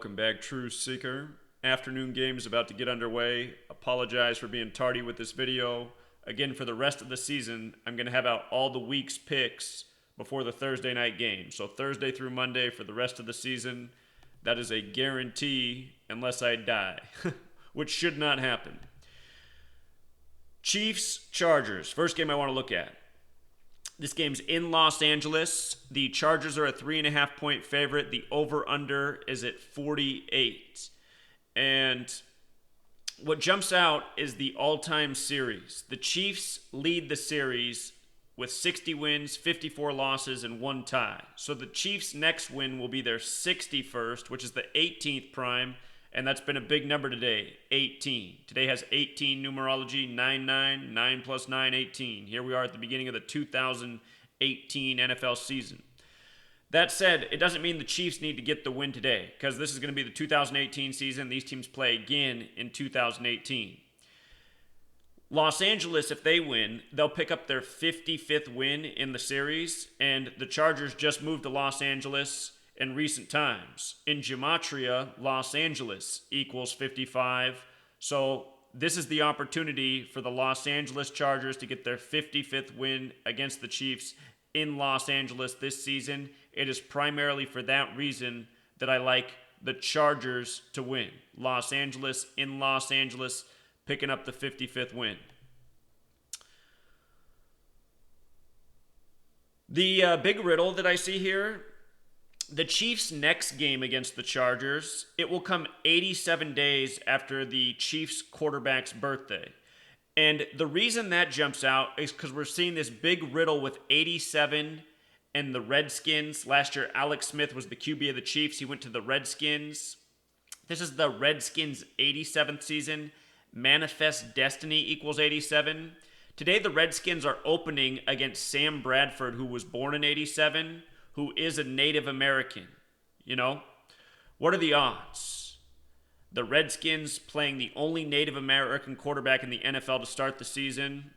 Welcome back, Truth Seeker. Afternoon game is about to get underway. Apologize for being tardy with this video. Again, for the rest of the season, I'm going to have out all the week's picks before the Thursday night game. So Thursday through Monday for the rest of the season. That is a guarantee unless I die, which should not happen. Chiefs, Chargers. First game I want to look at. This game's in Los Angeles. The Chargers are a 3.5 point favorite. The over-under is at 48. And what jumps out is the all-time series. The Chiefs lead the series with 60 wins, 54 losses, and 1 tie. So the Chiefs' next win will be their 61st, which is the 18th prime. And that's been a big number today, 18. Today has 18 numerology, 9, 9 plus 9, 18. Here we are at the beginning of the 2018 NFL season. That said, it doesn't mean the Chiefs need to get the win today, because this is going to be the 2018 season. These teams play again in 2018. Los Angeles, if they win, they'll pick up their 55th win in the series, and the Chargers just moved to Los Angeles in recent times. In Gematria, Los Angeles equals 55. So this is the opportunity for the Los Angeles Chargers to get their 55th win against the Chiefs in Los Angeles this season. It is primarily for that reason that I like the Chargers to win. Los Angeles in Los Angeles picking up the 55th win. The big riddle that I see here, the Chiefs' next game against the Chargers, it will come 87 days after the Chiefs' quarterback's birthday. And the reason that jumps out is because we're seeing this big riddle with 87 and the Redskins. Last year, Alex Smith was the QB of the Chiefs. He went to the Redskins. This is the Redskins' 87th season. Manifest destiny equals 87. Today, the Redskins are opening against Sam Bradford, who was born in 87, who is a Native American. You know, what are the odds? The Redskins playing the only Native American quarterback in the NFL to start the season,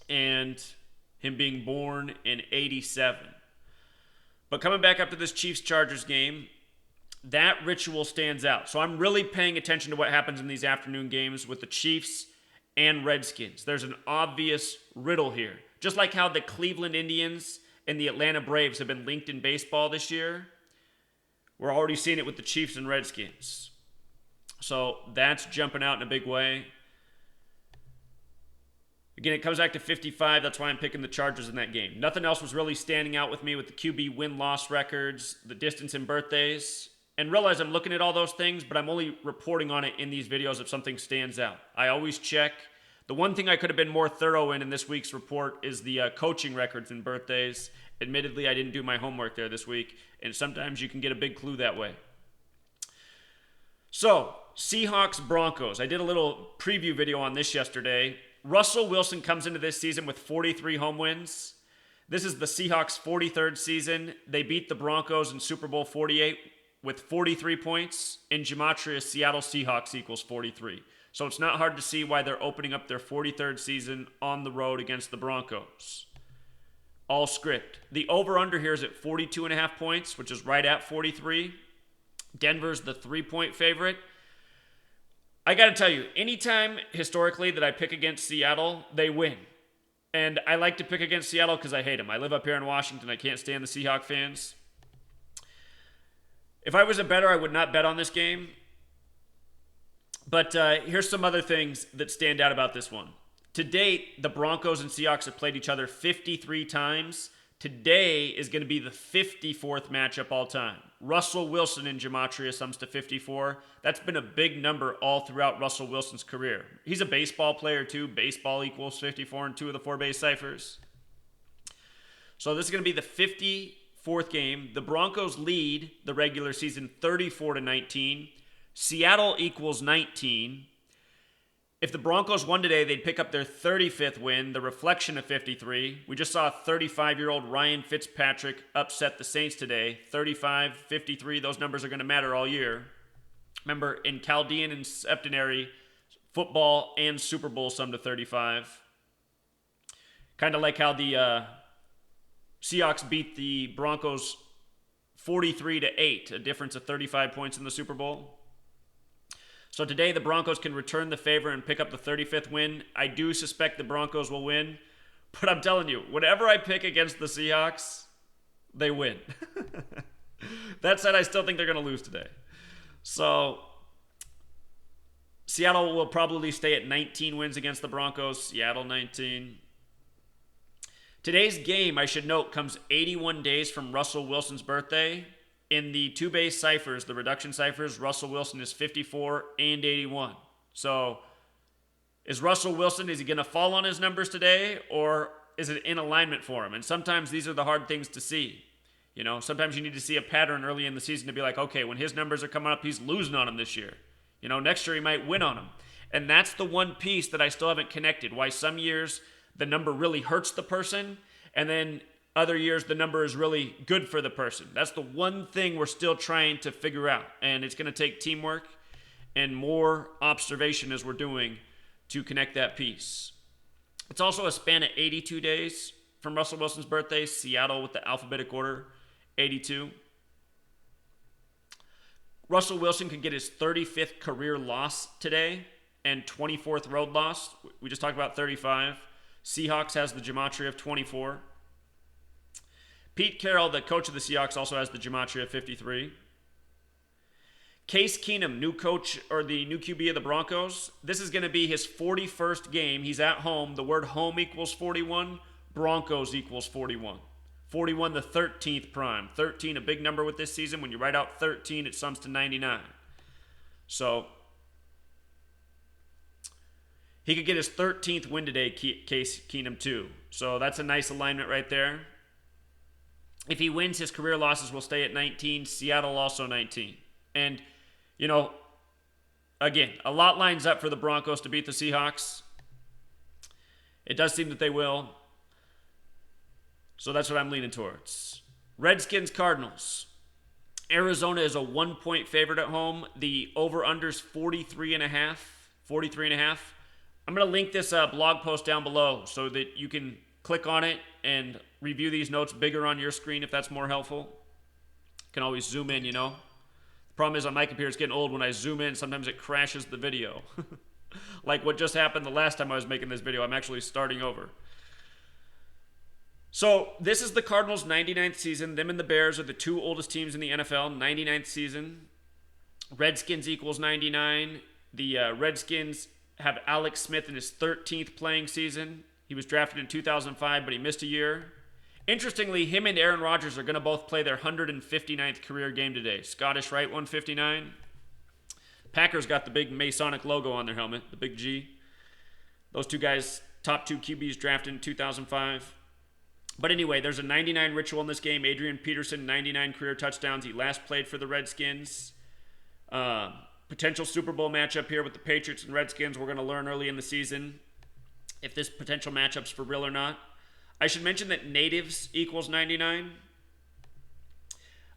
and him being born in 87. But coming back up to this Chiefs-Chargers game, that ritual stands out. So I'm really paying attention to what happens in these afternoon games with the Chiefs and Redskins. There's an obvious riddle here. Just like how the Cleveland Indians and the Atlanta Braves have been linked in baseball this year, we're already seeing it with the Chiefs and Redskins. So that's jumping out in a big way. Again, it comes back to 55. That's why I'm picking the Chargers in that game. Nothing else was really standing out with me with the QB win-loss records, the distance and birthdays. And realize I'm looking at all those things, but I'm only reporting on it in these videos if something stands out. I always check. The one thing I could have been more thorough in this week's report is the coaching records and birthdays. Admittedly, I didn't do my homework there this week, and sometimes you can get a big clue that way. So, Seahawks-Broncos. I did a little preview video on this yesterday. Russell Wilson comes into this season with 43 home wins. This is the Seahawks' 43rd season. They beat the Broncos in Super Bowl 48 with 43 points. In Gematria, Seattle Seahawks equals 43. So it's not hard to see why they're opening up their 43rd season on the road against the Broncos. All script. The over-under here is at 42.5 points, which is right at 43. Denver's the 3-point favorite. I got to tell you, anytime historically that I pick against Seattle, they win. And I like to pick against Seattle because I hate them. I live up here in Washington. I can't stand the Seahawk fans. If I was a bettor, I would not bet on this game. But here's some other things that stand out about this one. To date, the Broncos and Seahawks have played each other 53 times. Today is going to be the 54th matchup all time. Russell Wilson in Gematria sums to 54. That's been a big number all throughout Russell Wilson's career. He's a baseball player too. Baseball equals 54 in 2 of the 4 base ciphers. So this is going to be the 54th game. The Broncos lead the regular season 34-19. Seattle equals 19. If the Broncos won today, they'd pick up their 35th win, the reflection of 53. We just saw 35-year-old Ryan Fitzpatrick upset the Saints today. 35, 53, those numbers are going to matter all year. Remember, in Chaldean and Septenary, football and Super Bowl sum to 35. Kind of like how the Seahawks beat the Broncos 43-8, a difference of 35 points in the Super Bowl. So today the Broncos can return the favor and pick up the 35th win. I do suspect the Broncos will win, but I'm telling you, whatever I pick against the Seahawks, they win. That said, I still think they're going to lose today. So Seattle will probably stay at 19 wins against the Broncos. Seattle 19. Today's game, I should note, comes 81 days from Russell Wilson's birthday. In the two base ciphers, the reduction ciphers, Russell Wilson is 54 and 81. So is Russell Wilson, is he going to fall on his numbers today, or is it in alignment for him? And sometimes these are the hard things to see. You know, sometimes you need to see a pattern early in the season to be like, okay, when his numbers are coming up, he's losing on him this year. You know, next year he might win on him. And that's the one piece that I still haven't connected. Why some years the number really hurts the person, and then other years the number is really good for the person. That's the one thing we're still trying to figure out. And it's going to take teamwork and more observation as we're doing to connect that piece. It's also a span of 82 days from Russell Wilson's birthday. Seattle with the alphabetic order, 82. Russell Wilson could get his 35th career loss today and 24th road loss. We just talked about 35. Seahawks has the Gematria of 24. Pete Carroll, the coach of the Seahawks, also has the Gematria of 53. Case Keenum, new coach or the new QB of the Broncos. This is going to be his 41st game. He's at home. The word home equals 41. Broncos equals 41. 41, the 13th prime. 13, a big number with this season. When you write out 13, it sums to 99. So he could get his 13th win today, Case Keenum too. So that's a nice alignment right there. If he wins, his career losses will stay at 19. Seattle also 19. And, you know, again, a lot lines up for the Broncos to beat the Seahawks. It does seem that they will. So that's what I'm leaning towards. Redskins, Cardinals. Arizona is a 1-point favorite at home. The over-under's 43.5. 43.5. I'm going to link this blog post down below so that you can click on it and review these notes bigger on your screen if that's more helpful. You can always zoom in, you know. The problem is on my computer, it's getting old. When I zoom in, sometimes it crashes the video. Like what just happened the last time I was making this video. I'm actually starting over. So this is the Cardinals' 99th season. Them and the Bears are the two oldest teams in the NFL. 99th season. Redskins equals 99. The Redskins have Alex Smith in his 13th playing season. He was drafted in 2005, but he missed a year. Interestingly, him and Aaron Rodgers are going to both play their 159th career game today. Scottish Rite 159. Packers got the big Masonic logo on their helmet, the big G. Those two guys, top two QBs drafted in 2005. But anyway, there's a 99 ritual in this game. Adrian Peterson, 99 career touchdowns. He last played for the Redskins. Potential Super Bowl matchup here with the Patriots and Redskins. We're going to learn early in the season if this potential matchup's for real or not. I should mention that natives equals 99.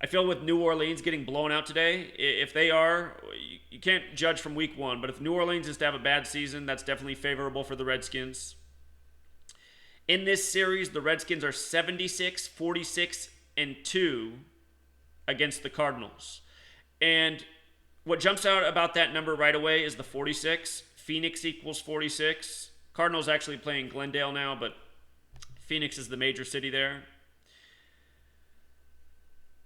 I feel with New Orleans getting blown out today, if they are, you can't judge from week one, but if New Orleans is to have a bad season, that's definitely favorable for the Redskins. In this series, the Redskins are 76, 46, and 2 against the Cardinals. And what jumps out about that number right away is the 46. Phoenix equals 46. Cardinals actually playing Glendale now, but Phoenix is the major city there.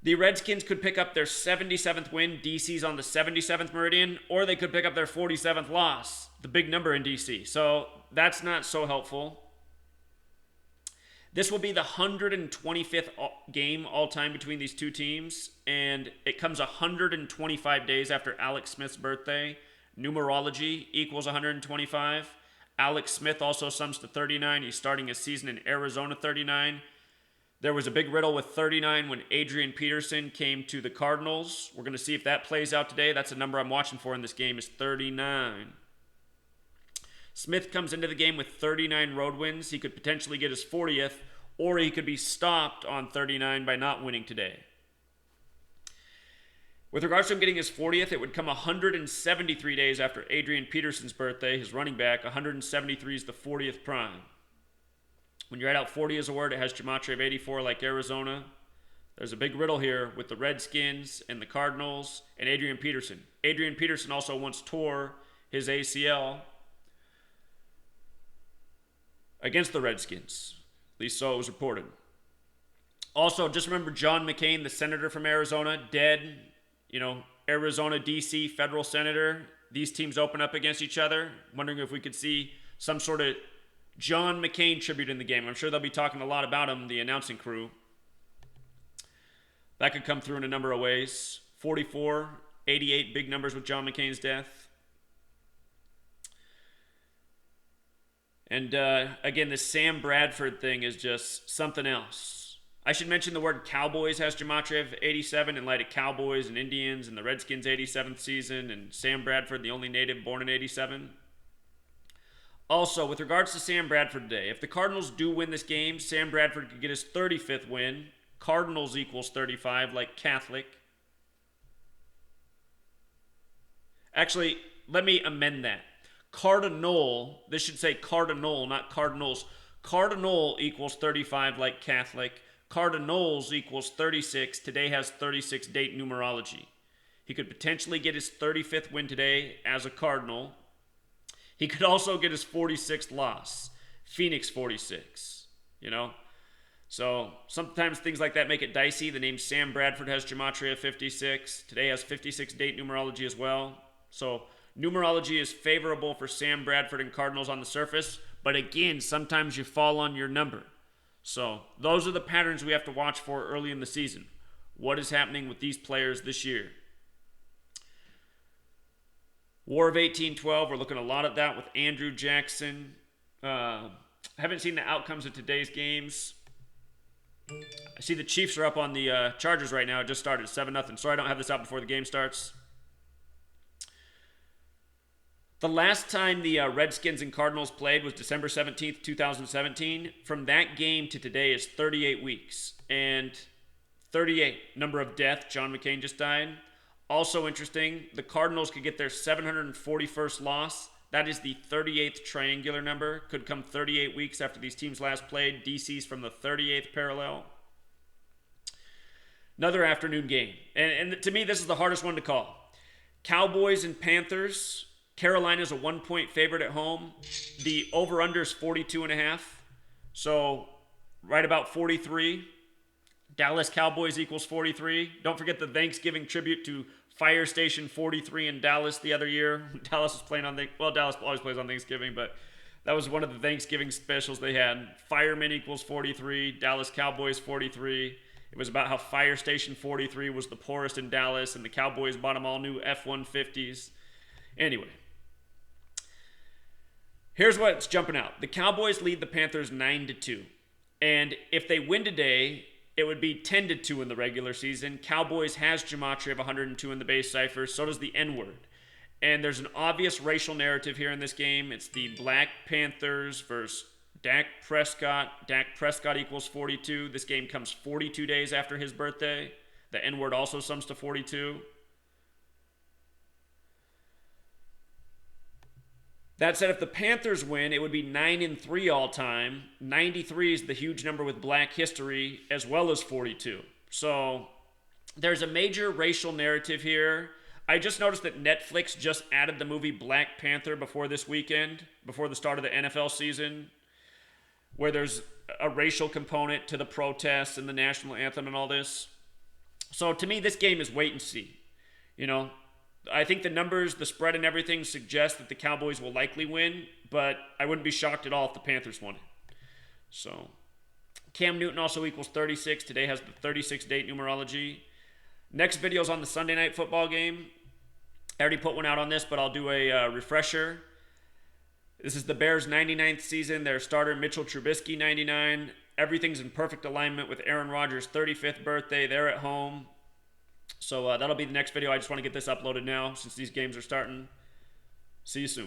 The Redskins could pick up their 77th win. DC's on the 77th meridian, or they could pick up their 47th loss, the big number in DC. So that's not so helpful. This will be the 125th game all-time between these two teams, and it comes 125 days after Alex Smith's birthday. Numerology equals 125. Alex Smith also sums to 39. He's starting his season in Arizona 39. There was a big riddle with 39 when Adrian Peterson came to the Cardinals. We're going to see if that plays out today. That's a number I'm watching for in this game is 39. Smith comes into the game with 39 road wins. He could potentially get his 40th, or he could be stopped on 39 by not winning today. With regards to him getting his 40th, it would come 173 days after Adrian Peterson's birthday, his running back. 173 is the 40th prime. When you write out 40 as a word, it has Gematria of 84 like Arizona. There's a big riddle here with the Redskins and the Cardinals and Adrian Peterson. Adrian Peterson also once tore his ACL against the Redskins. At least so it was reported. Also, just remember John McCain, the senator from Arizona, dead. Arizona, D.C., federal senator. These teams open up against each other. Wondering if we could see some sort of John McCain tribute in the game. I'm sure they'll be talking a lot about him, the announcing crew. That could come through in a number of ways. 44, 88, big numbers with John McCain's death. And again, this Sam Bradford thing is just something else. I should mention the word Cowboys has Gematria of 87 in light of Cowboys and Indians and the Redskins' 87th season and Sam Bradford, the only native born in 87. Also, with regards to Sam Bradford today, if the Cardinals do win this game, Sam Bradford could get his 35th win. Cardinals equals 35, like Catholic. Actually, let me amend that. Cardinal, this should say Cardinal, not Cardinals. Cardinal equals 35, like Catholic. Cardinals equals 36. Today has 36 date numerology. He could potentially get his 35th win today as a Cardinal. He could also get his 46th loss. Phoenix 46, So sometimes things like that make it dicey. The name Sam Bradford has Gematria 56. Today has 56 date numerology as well. So numerology is favorable for Sam Bradford and Cardinals on the surface. But again, sometimes you fall on your number. So those are the patterns we have to watch for early in the season. What is happening with these players this year? War of 1812, we're looking a lot at that with Andrew Jackson. Haven't seen the outcomes of today's games. I see the Chiefs are up on the Chargers right now. It just started 7-0. Sorry I don't have this out before the game starts. The last time the Redskins and Cardinals played was December 17th, 2017. From that game to today is 38 weeks. And 38, number of death, John McCain just died. Also interesting, the Cardinals could get their 741st loss. That is the 38th triangular number. Could come 38 weeks after these teams last played. DC's from the 38th parallel. Another afternoon game. And to me, this is the hardest one to call. Cowboys and Panthers. Carolina's a 1-point favorite at home. The over-under is 42.5. So right about 43. Dallas Cowboys equals 43. Don't forget the Thanksgiving tribute to Fire Station 43 in Dallas the other year. Dallas was playing on Dallas always plays on Thanksgiving, but that was one of the Thanksgiving specials they had. Firemen equals 43. Dallas Cowboys 43. It was about how Fire Station 43 was the poorest in Dallas, and the Cowboys bought them all new F-150s. Anyway. Here's what's jumping out. The Cowboys lead the Panthers 9-2. And if they win today, it would be 10-2 in the regular season. Cowboys has Gematria of 102 in the base cipher. So does the N-word. And there's an obvious racial narrative here in this game. It's the Black Panthers versus Dak Prescott. Dak Prescott equals 42. This game comes 42 days after his birthday. The N-word also sums to 42. That said, if the Panthers win, it would be 9-3 all time. 93 is the huge number with Black history, as well as 42. So there's a major racial narrative here. I just noticed that Netflix just added the movie Black Panther before this weekend, before the start of the NFL season, where there's a racial component to the protests and the national anthem and all this. So to me, this game is wait and see. I think the numbers, the spread and everything suggest that the Cowboys will likely win, but I wouldn't be shocked at all if the Panthers won it. So, Cam Newton also equals 36. Today has the 36 date numerology. Next video is on the Sunday night football game. I already put one out on this, but I'll do a refresher. This is the Bears' 99th season. Their starter, Mitchell Trubisky, 99. Everything's in perfect alignment with Aaron Rodgers' 35th birthday. They're at home. So that'll be the next video. I just want to get this uploaded now since these games are starting. See you soon.